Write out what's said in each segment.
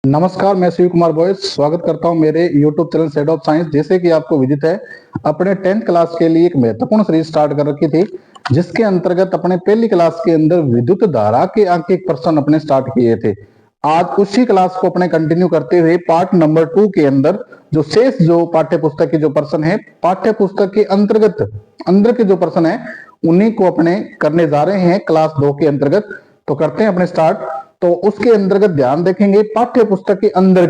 नमस्कार, मैं शिव कुमार बॉयस स्वागत करता हूं मेरे YouTube channel set of science. जैसे कि आपको विदित है, अपने 10th क्लास के लिए एक महत्वपूर्ण सीरीज स्टार्ट कर रखी थी, जिसके अंतर्गत अपने पहली क्लास के अंदर विद्युत धारा के अंक एक प्रश्न अपने स्टार्ट किए थे। आज उसी क्लास को अपने कंटिन्यू करते हुए पार्ट नंबर 2 के अंदर जो पाठ्य पुस्तक के जो प्रश्न है, पाठ्य पुस्तक के अंतर्गत अंदर के जो प्रश्न है, उन्हीं को अपने करने जा रहे हैं क्लास 2 के अंतर्गत। तो करते हैं अपने स्टार्ट। तो उसके अंतर्गत ध्यान देखेंगे पाठ्य पुस्तक के अंदर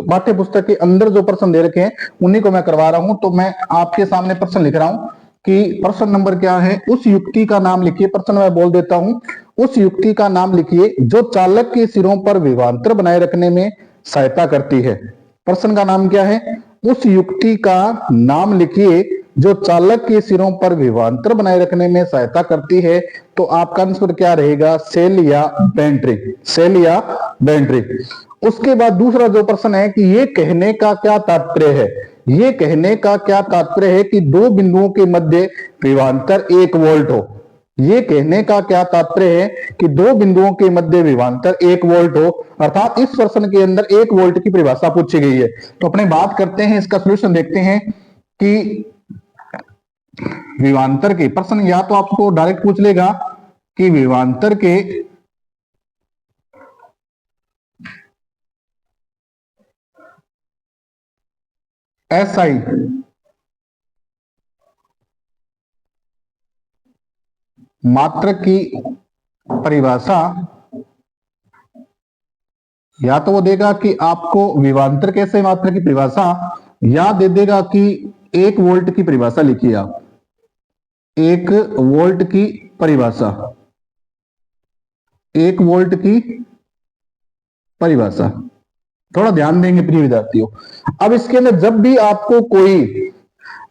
पाठ्य पुस्तक के अंदर जो प्रश्न दे रखे हैं उन्हीं को मैं करवा रहा हूं। तो मैं आपके सामने प्रश्न लिख रहा हूं कि प्रश्न नंबर क्या है, उस युक्ति का नाम लिखिए। प्रश्न मैं बोल देता हूं, उस युक्ति का नाम लिखिए जो चालक के सिरों पर विभवांतर बनाए रखने में सहायता करती है। प्रश्न का नाम क्या है? उस युक्ति का नाम लिखिए जो चालक के सिरों पर विभवांतर बनाए रखने में सहायता करती है। तो आपका आंसर क्या रहेगा? सेल या बैटरी। सेल या बैटरी। उसके बाद दूसरा जो प्रश्न है कि ये कहने का क्या तात्पर्य है? ये कहने का क्या तात्पर्य है कि दो बिंदुओं के मध्य विभवांतर 1 वोल्ट हो। ये कहने का क्या तात्पर्य है कि दो बिंदुओं के मध्य विभवांतर 1 वोल्ट हो। अर्थात इस प्रश्न के अंदर 1 वोल्ट की परिभाषा पूछी गई है। तो अपने बात करते हैं, इसका सॉल्यूशन देखते हैं कि विभवांतर के प्रश्न या तो आपको डायरेक्ट पूछ लेगा कि विभवांतर के एसआई मात्रक की परिभाषा, या तो वो देगा कि आपको विभवांतर के एसआई मात्रक की परिभाषा, या दे देगा कि 1 वोल्ट की परिभाषा लिखिए आप। 1 वोल्ट की परिभाषा, 1 वोल्ट की परिभाषा। थोड़ा ध्यान देंगे प्रिय विद्यार्थियों। अब इसके अंदर जब भी आपको कोई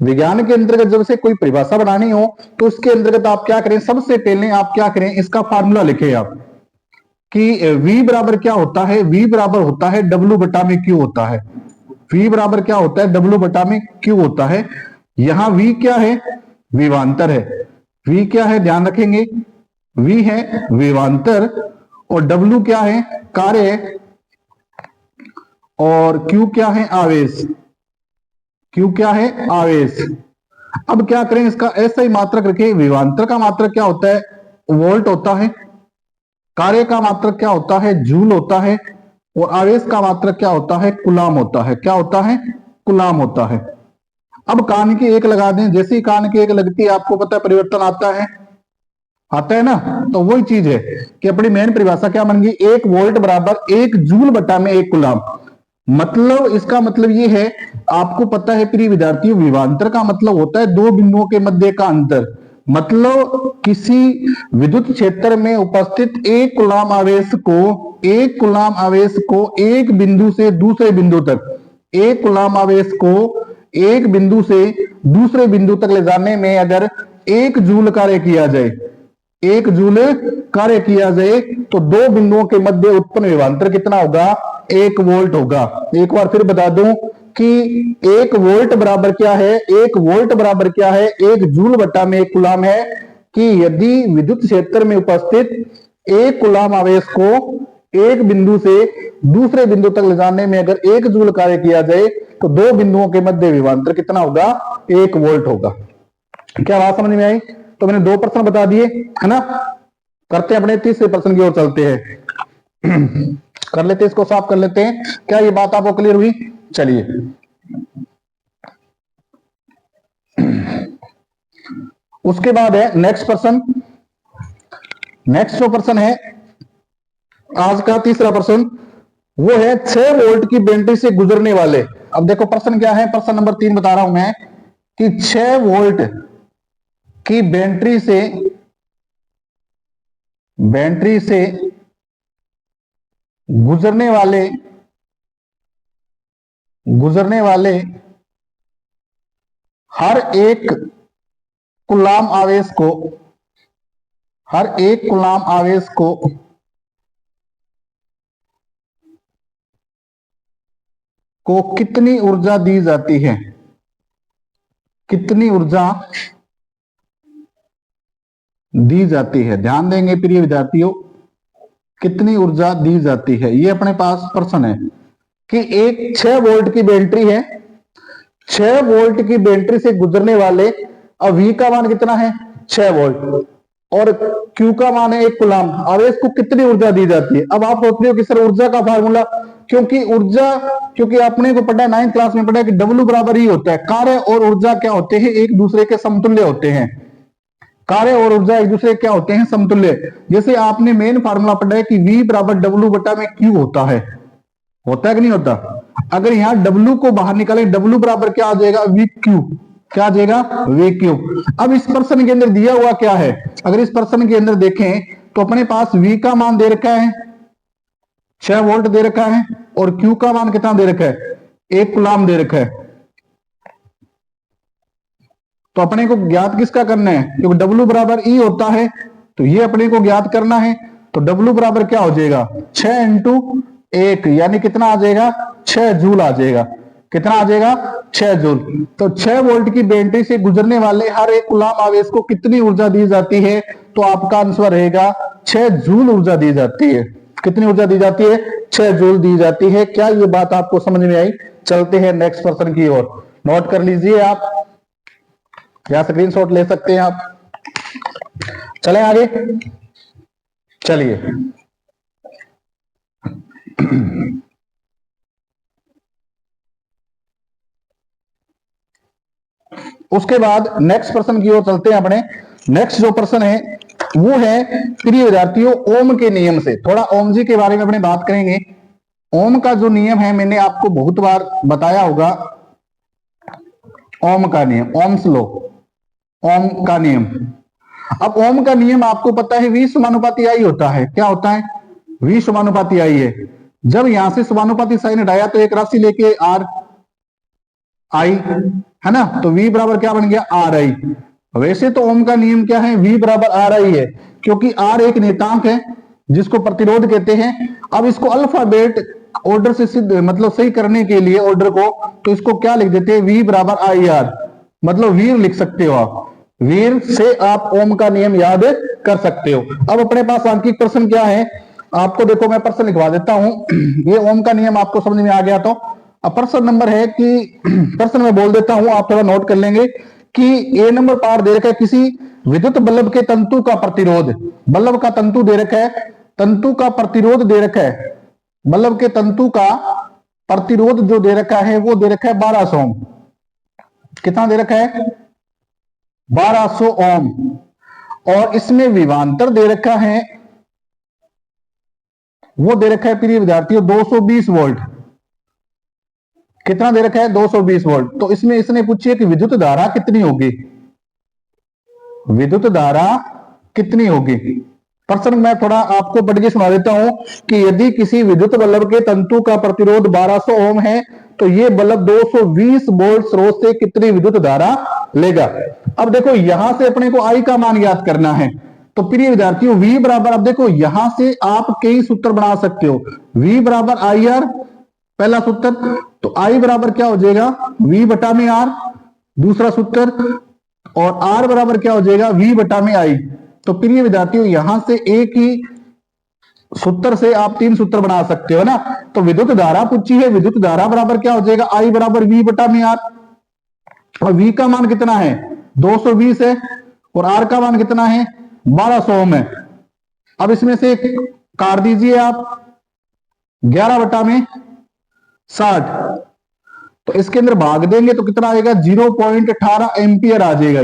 विज्ञान के अंतर्गत जब से कोई परिभाषा बनानी हो तो उसके अंतर्गत आप क्या करें? सबसे पहले आप क्या करें? इसका फार्मूला लिखें आप कि V बराबर क्या होता है? V बराबर होता है W बटा में Q होता है। V बराबर क्या होता है? W बटा में Q होता है। यहां V क्या है? विभवांतर है। V क्या है? ध्यान रखेंगे, V है विभवांतर और W क्या है? कार्य है और Q क्या है? आवेश। Q क्या है? आवेश। अब क्या करें? इसका ऐसा ही मात्रक रखें। विभवांतर का मात्रक क्या होता है? वोल्ट होता है। कार्य का मात्रक क्या होता है? जूल होता है। और आवेश का मात्रक क्या होता है? कूलाम होता है। क्या होता है? कूलाम होता है। अब कान की एक लगा दें। जैसे ही कान की एक लगती है आपको पता है परिवर्तन आता है ना। तो वही चीज है कि अपनी मेन परिभाषा क्या बन गई? 1 वोल्ट बराबर 1 जूल बटा में 1 कूलाम। मतलब इसका मतलब ये है, आपको पता है प्रिय विद्यार्थियों, विभवांतर का मतलब होता है दो बिंदुओं के मध्य का अंतर। मतलब किसी विद्युत क्षेत्र में उपस्थित एक कूलाम आवेश को एक बिंदु से दूसरे बिंदु तक, एक कूलाम आवेश को एक बिंदु से दूसरे बिंदु तक ले जाने में अगर 1 जूल कार्य किया जाए, 1 जूल कार्य किया जाए तो दो बिंदुओं के मध्य उत्पन्न विभवांतर कितना होगा? 1 वोल्ट होगा। एक बार फिर बता दूं कि 1 वोल्ट बराबर क्या है? 1 वोल्ट बराबर क्या है? 1 जूल बटा में 1 कूलाम है। कि यदि विद्युत क्षेत्र में उपस्थित एक कूलाम आवेश को एक बिंदु से दूसरे बिंदु तक ले जाने में अगर 1 जूल कार्य किया जाए तो दो बिंदुओं के मध्य विभवांतर कितना होगा? 1 वोल्ट होगा। क्या बात समझ में आई? तो मैंने 2 प्रश्न बता दिए, है ना। करते हैं अपने तीसरे प्रश्न की ओर चलते हैं। कर लेते हैं, इसको साफ कर लेते हैं। क्या ये बात आपको क्लियर हुई? चलिए, उसके बाद है नेक्स्ट प्रश्न। नेक्स्ट जो प्रश्न है आज का तीसरा प्रश्न, वो है 6 वोल्ट की बैटरी से गुजरने वाले। अब देखो प्रश्न क्या है, प्रश्न नंबर 3 बता रहा हूं मैं कि 6 वोल्ट की बैटरी से गुजरने वाले हर एक कूलाम आवेश को कितनी ऊर्जा दी जाती है? कितनी ऊर्जा दी जाती है? ध्यान देंगे प्रिय विद्यार्थियों कितनी ऊर्जा दी जाती है। ये अपने पास प्रश्न है कि एक 6 वोल्ट की बैटरी है, 6 वोल्ट की बैटरी से गुजरने वाले, अब V का मान कितना है 6 वोल्ट और Q का मान है 1 कूलम, आवेश को कितनी ऊर्जा दी जाती है। अब आप सोचते हो कि सर ऊर्जा का फार्मूला, क्योंकि आपने को पढ़ा है 9th क्लास में पढ़ा है कि W बराबर ही होता है। कार्य और ऊर्जा क्या होते हैं, एक दूसरे के समतुल्य होते हैं। कार्य और ऊर्जा एक दूसरे क्या होते हैं, समतुल्य। जैसे आपने मेन फार्मूला पढ़ा है कि V बराबर W बटा में Q होता है कि नहीं होता। अगर यहां W को बाहर निकालें, W बराबर क्या आ जाएगा VQ, क्या आ जाएगा VQ। अब इस प्रश्न के अंदर दिया हुआ क्या है, अगर इस प्रश्न के अंदर देखें तो अपने पास V का मान दे रखा है 6 वोल्ट दे रखा है और Q का मान कितना दे रखा है 1 कूलम दे रखा है। तो अपने को ज्ञात किसका करना है, क्योंकि W बराबर E होता है तो ये अपने को ज्ञात करना है। तो W बराबर क्या हो जाएगा 6 इंटू 1 यानी कितना आ जाएगा 6 जूल आ जाएगा। कितना आ जाएगा 6 जूल। तो 6 वोल्ट की बैटरी से गुजरने वाले हर 1 कूलम आवेश को कितनी ऊर्जा दी जाती है, तो आपका आंसर रहेगा 6 जूल ऊर्जा दी जाती है। कितनी ऊर्जा दी जाती है 6 जूल दी जाती है। क्या ये बात आपको समझ में आई। चलते हैं नेक्स्ट प्रश्न की ओर, नोट कर लीजिए आप या स्क्रीनशॉट ले सकते हैं आप। चलें आगे, चलिए उसके बाद नेक्स्ट प्रश्न की ओर चलते हैं अपने। नेक्स्ट जो प्रश्न है वो है प्रिय विद्यार्थियों ओम के नियम से, थोड़ा ओम जी के बारे में अपने बात करेंगे। ओम का जो नियम है मैंने आपको बहुत बार बताया होगा, ओम का नियम, ओम्स लॉ, ओम का नियम। अब ओम का नियम आपको पता है V समानुपाती I होता है। क्या होता है V समानुपाती I है। जब यहां से समानुपाती साइन हटाया तो एक राशि लेके R I है ना, तो V बराबर क्या बन गया RI। वैसे तो ओम का नियम क्या है V बराबर RI है, क्योंकि R एक नियतांक है जिसको प्रतिरोध कहते हैं। अब इसको अल्फाबेट ऑर्डर से सिद्ध मतलब सही करने के लिए ऑर्डर को, तो इसको क्या लिख देते हैं V बराबर IR, मतलब वीर लिख सकते हो आप। वीर से आप ओम का नियम याद कर सकते हो। अब अपने पास सांख्यिक प्रश्न क्या है, आपको देखो मैं प्रश्न लिखवा देता हूं। ये ओम का नियम आपको समझ में आ गया। तो अब प्रश्न नंबर है कि प्रश्न में बोल देता हूं, आप थोड़ा नोट कर लेंगे कि ए नंबर पार दे रखा है किसी विद्युत बल्ब के तंतु का प्रतिरोध, बल्ब का तंतु दे रखा है, तंतु का प्रतिरोध दे रखा है, बल्ब के तंतु का प्रतिरोध जो दे रखा है वो दे रखा है 1200 ओम। कितना दे रखा है 1200 ओम। और इसमें विभवांतर दे रखा है, वो दे रखा है प्रिय विद्यार्थियों 220 वोल्ट। कितना दे रखा है 220 वोल्ट। तो इसमें इसने पूछी है कि विद्युत धारा कितनी होगी, विद्युत धारा कितनी होगी। प्रश्न मैं थोड़ा आपको पढ़ के सुना देता हूं कि यदि किसी विद्युत बल्ब के तंतु का प्रतिरोध 1200 ओम है तो ये बल्ब 220 वोल्ट स्रोत से कितनी विद्युत धारा लेगा। अब देखो यहां से अपने को आई का मान ज्ञात करना है। तो प्रिय विद्यार्थियों V बराबर, अब देखो यहां से आप कई सूत्र बना सकते हो। V बराबर IR पहला सूत्र, तो I बराबर क्या हो जाएगा V बटा में R दूसरा सूत्र, और R बराबर क्या हो जाएगा V बटा में I। तो प्रिय विद्यार्थियों यहां से एक ही सूत्र से आप 3 सूत्र बना सकते हो ना। तो विद्युत धारा पूछी है, विद्युत धारा बराबर क्या हो जाएगा I बराबर V बटा में R, और V का मान कितना है 220 है और R का मान कितना है 1200 ओम है। अब इसमें से काट दीजिए आप 11 बटा में 60, तो इसके अंदर भाग देंगे तो कितना आएगा 0.18 एम्पियर आ जाएगा।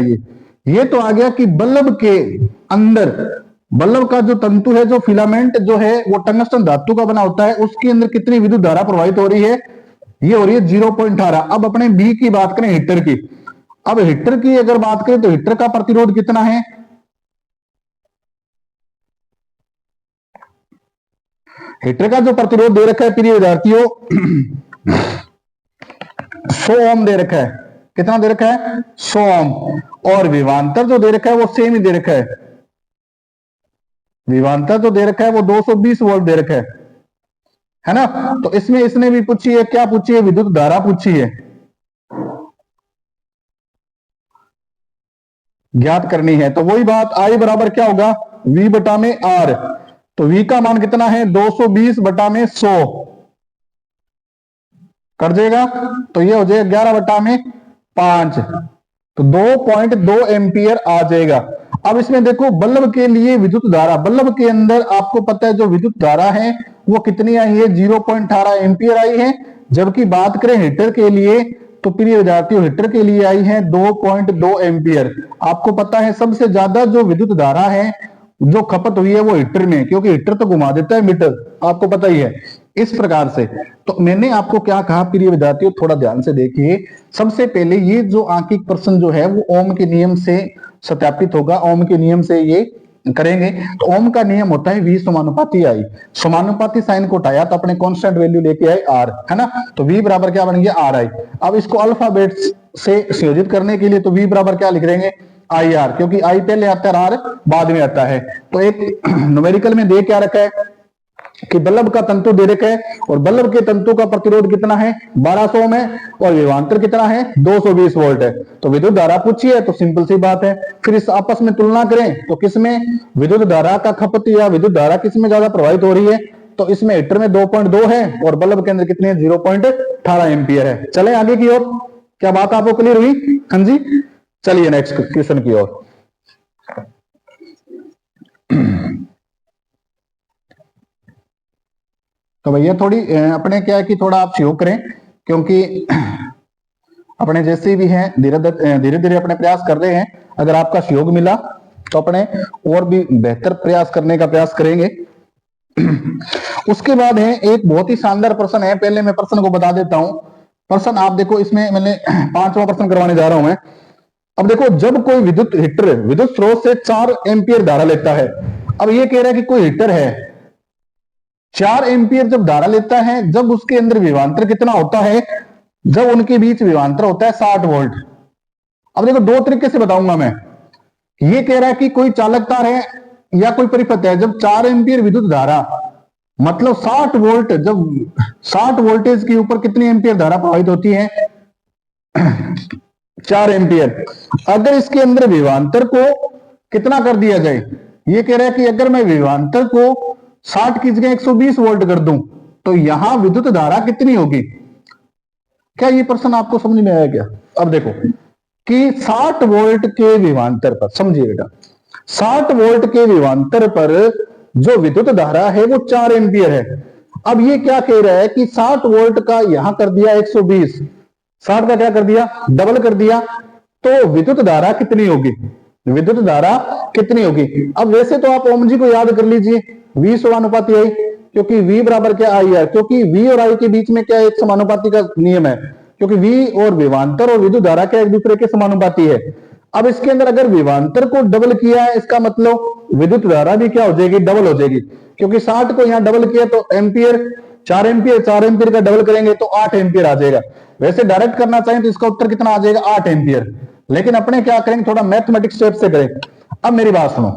ये तो आ गया कि बल्ब के अंदर, बल्ब का जो तंतु है, जो फिलामेंट जो है वो टंगस्टन धातु का बना होता है, उसके अंदर कितनी विद्युत धारा प्रवाहित हो रही है, ये हो रही है 0.18। अब अपने बी की बात करें हीटर की। अब हीटर की अगर बात करें तो हीटर का प्रतिरोध कितना है, हीटर का जो प्रतिरोध दे रखा है प्रिय विद्यार्थियों 100 ओम दे रखा है। कितना दे रखा है 100 ओम। और विभवांतर जो दे रखा है वो सेम ही दे रखा है, विभवांतर जो दे रखा है वो 220 वोल्ट दे रखा है ना। तो इसमें इसने भी पूछी है, क्या पूछी है विद्युत धारा पूछी है, ज्ञात करनी है। तो वही बात I बराबर क्या होगा V बटा में R। तो V का मान कितना है 220 बटा में 100 कर देगा, तो ये हो जाएगा 11 बटा में 5, तो 2.2 एम्पियर आ जाएगा। अब इसमें देखो बल्ब के लिए विद्युत धारा, बल्ब के अंदर आपको पता है जो विद्युत धारा है वो कितनी आई है 0.18 एम्पियर आई है, जबकि बात करें हीटर के लिए तो प्रिय विद्यार्थियों हीटर के लिए आई है 2.2 एम्पियर। आपको पता है सबसे ज्यादा जो विद्युत धारा है जो खपत हुई है वो हीटर में, क्योंकि हीटर तो घुमा देता है मीटर, आपको पता ही है। इस प्रकार से तो मैंने आपको क्या कहा प्रिय विद्यार्थियों, थोड़ा ध्यान से देखिए। सबसे पहले ये जो आंकिक प्रश्न जो है वो ओम के नियम से सत्यापित होगा, ओम के नियम से ये करेंगे। तो ओम का नियम होता है V समानुपाती I, समानुपाती साइन को हटाया तो अपने कांस्टेंट वैल्यू लेके आए R, है ना। तो V बराबर क्या बन गया RI। अब इसको अल्फाबेट से संयोजित करने के लिए तो V बराबर क्या लिख देंगे IR, क्योंकि I पहले आता है R बाद में आता है। तो एक न्यूमेरिकल में दे क्या रखा है कि बल्ब का तंतु दे रखा है और बल्ब के तंतु का प्रतिरोध कितना है 1200 ओम है और विभवांतर कितना है 220 वोल्ट है। तो विद्युत धारा पूछी है तो सिंपल सी बात है, फिर इस आपस में तुलना करें तो किसमें विद्युत धारा का खपत या विद्युत धारा किसमें ज्यादा प्रभावित हो रही है, तो इसमें हीटर में 2.2 है और बल्ब के अंदर कितने 0.18 एम्पियर है। चले आगे की ओर, क्या बात आपको क्लियर हुई? हाँ जी, चलिए नेक्स्ट क्वेश्चन की ओर। तो भैया थोड़ी अपने क्या है कि थोड़ा आप सहयोग करें, क्योंकि अपने जैसे भी हैं धीरे धीरे अपने प्रयास कर रहे हैं। अगर आपका सहयोग मिला तो अपने और भी बेहतर प्रयास करने का प्रयास करेंगे। उसके बाद है एक बहुत ही शानदार प्रश्न है, पहले मैं प्रश्न को बता देता हूं। प्रश्न आप देखो, इसमें मैंने 5वां प्रश्न करवाने जा रहा हूं मैं। अब देखो, जब कोई विद्युत हीटर विद्युत स्रोत से 4 एम्पियर धारा लेता है, अब ये कह रहा है कि कोई हीटर है 4 एम्पियर जब धारा लेता है, जब उसके अंदर विभवांतर कितना होता है, जब उनके बीच विभवांतर होता है 60 वोल्ट। अब देखो दो तरीके से बताऊंगा मैं। ये कह रहा है कि कोई चालक तार है या कोई परिपथ है, जब 4 एम्पियर विद्युत धारा मतलब 60 वोल्ट, जब 60 वोल्टेज के ऊपर कितनी एम्पियर धारा प्रवाहित होती है 4 एम्पियर। अगर इसके अंदर विभवांतर को कितना कर दिया जाए, ये कह रहा है कि अगर मैं विभवांतर को 60 की जगह 120 वोल्ट कर दूं तो यहां विद्युत धारा कितनी होगी। क्या ये प्रश्न आपको समझ में आया क्या? अब देखो कि 60 वोल्ट के विभवांतर पर, समझिए बेटा, 60 वोल्ट के विभवांतर पर जो विद्युत धारा है वो 4 एम्पियर है। अब ये क्या कह रहा है कि 60 वोल्ट का यहां कर दिया 120, 60 का क्या कर दिया डबल कर दिया, तो विद्युत धारा कितनी होगी, विद्युत धारा कितनी होगी। अब वैसे तो आप ओम जी को याद कर लीजिए, V समानुपाती I, क्योंकि V बराबर क्या IR, क्योंकि V और I के बीच में क्या एक समानुपाती का नियम है, क्योंकि V और विभवांतर और विद्युत धारा क्या एक दूसरे के समानुपाती है। अब इसके अंदर अगर विभवांतर को डबल किया है, इसका मतलब विद्युत धारा भी क्या हो जाएगी डबल हो जाएगी, क्योंकि 60 को यहां डबल किया तो एम्पियर 4 एम्पियर, 4 एम्पियर का डबल करेंगे तो 8 एम्पियर आ जाएगा। वैसे डायरेक्ट करना चाहें तो इसका उत्तर कितना आ जाएगा 8 एम्पियर, लेकिन अपने क्या करेंगे थोड़ा मैथमेटिक्स स्टेप से करें। अब मेरी बात सुनो,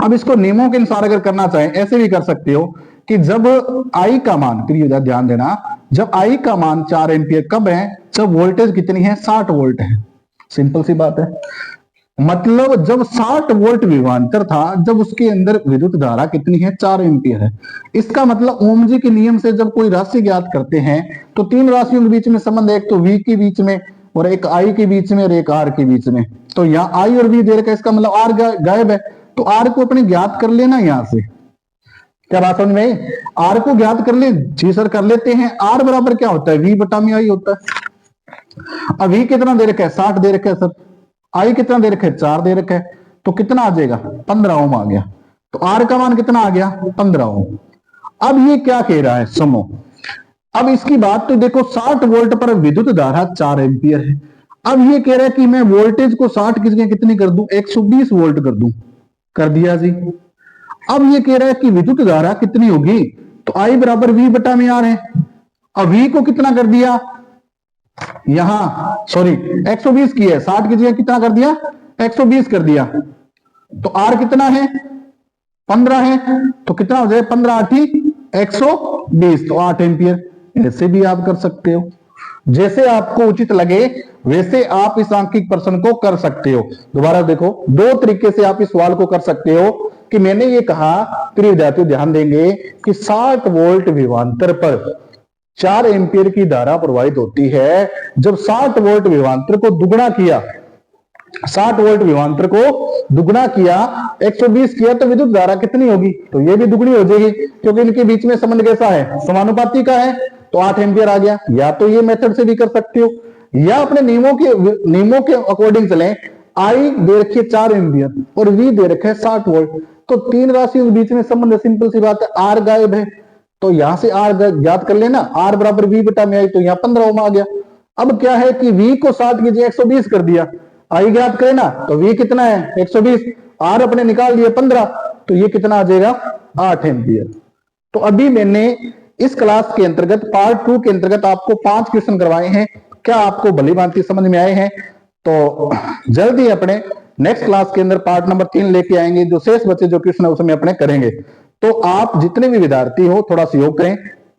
अब इसको नियमों के अनुसार अगर करना चाहें ऐसे भी कर सकते हो कि जब I का मान, प्रिय ध्यान देना, जब I का मान 4 एम्पियर कब है, जब वोल्टेज कितनी है 60 वोल्ट है। सिंपल सी बात है, मतलब जब 60 वोल्ट विभवांतर था, जब उसके अंदर विद्युत धारा कितनी है 4 एम्पियर है। इसका मतलब ओम जी के नियम से जब कोई राशि ज्ञात करते हैं तो 3 राशियों के बीच में संबंध, एक तो V के बीच में और एक I के बीच में और एक R के बीच में। तो यहाँ I और V दे रखा है, इसका मतलब R गायब है, तो R को अपने ज्ञात कर लेना यहां से। क्या बात समझ में आई? R को ज्ञात कर ले, जी सर कर लेते हैं। R बराबर क्या होता है V बटा में I होता है। अब V कितना दे रखा है 60 दे रखा है सर, I कितना दे रखा है 4 दे रखा है, तो कितना आ जाएगा 15 ओम आ गया। तो R का मान कितना आ गया 15 ओम। अब ये क्या कह रहा है समो, अब इसकी बात तो देखो 60 वोल्ट पर विद्युत धारा 4 एम्पियर है। अब ये कह रहा है कि मैं वोल्टेज को 60 की जगह कितनी कर दूं 120 वोल्ट कर दूं, कर दिया जी। अब ये कह रहा है कि विद्युत धारा कितनी होगी, तो I बराबर V बटा में R है। अब V को कितना कर दिया यहां, सॉरी 120 की है, 60 की जगह कितना कर दिया 120 कर दिया, तो R कितना है 15 है, तो कितना हो जाए 15 8 120, तो 8 एम्पियर। ऐसे भी आप कर सकते हो, जैसे आपको उचित लगे वैसे आप इस आंकिक प्रश्न को कर सकते हो। दोबारा देखो, दो तरीके से आप इस सवाल को कर सकते हो कि मैंने ये कहा, प्रिय विद्यार्थियों ध्यान देंगे कि 60 वोल्ट विभवांतर पर 4 एम्पीयर की धारा प्रवाहित होती है। जब 60 वोल्ट विभवांतर को दुगना किया, 60 वोल्ट विभवांतर को दुगना किया, 120 किया, तो विद्युत धारा कितनी होगी? तो ये भी दुगनी हो जाएगी, क्योंकि इनके बीच में संबंध कैसा है? समानुपाती का है। तो 8 एम्पीयर आ गया। या तो ये मेथड से भी कर सकते हो, या अपने नियमों के अकॉर्डिंग चलें। आई दे रखी है 4 एम्पीयर और वी दे रखा है 60 वोल्ट, तो तीन राशियों के बीच में संबंध सिंपल सी बात है, आर गायब है। तो यहां से आर ज्ञात कर लेना, आर बराबर वी बटा में आई, तो यहाँ 15 ओम आ गया। अब क्या है कि वी को 60 की जगह 120 कर दिया, आई ज्ञात करें ना, तो वी कितना है? 120, आर अपने निकाल दिए 15, तो ये कितना आ जाएगा? 8 एम्पीयर। तो अभी मैंने इस क्लास के अंतर्गत पार्ट 2 के अंतर्गत आपको 5 क्वेश्चन करवाए हैं। क्या आपको भली भांति समझ में आए हैं? तो जल्दी अपने नेक्स्ट क्लास के अंदर पार्ट नंबर 3 लेके आएंगे। जो शेष बचे जो क्वेश्चन है उसमें अपने करेंगे। तो आप जितने भी विद्यार्थी हो थोड़ा सहयोग करें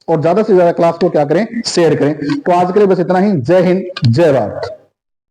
और ज्यादा से ज्यादा क्लास को क्या करें? शेयर करें। तो आज के लिए बस इतना ही। जय हिंद, जय भारत।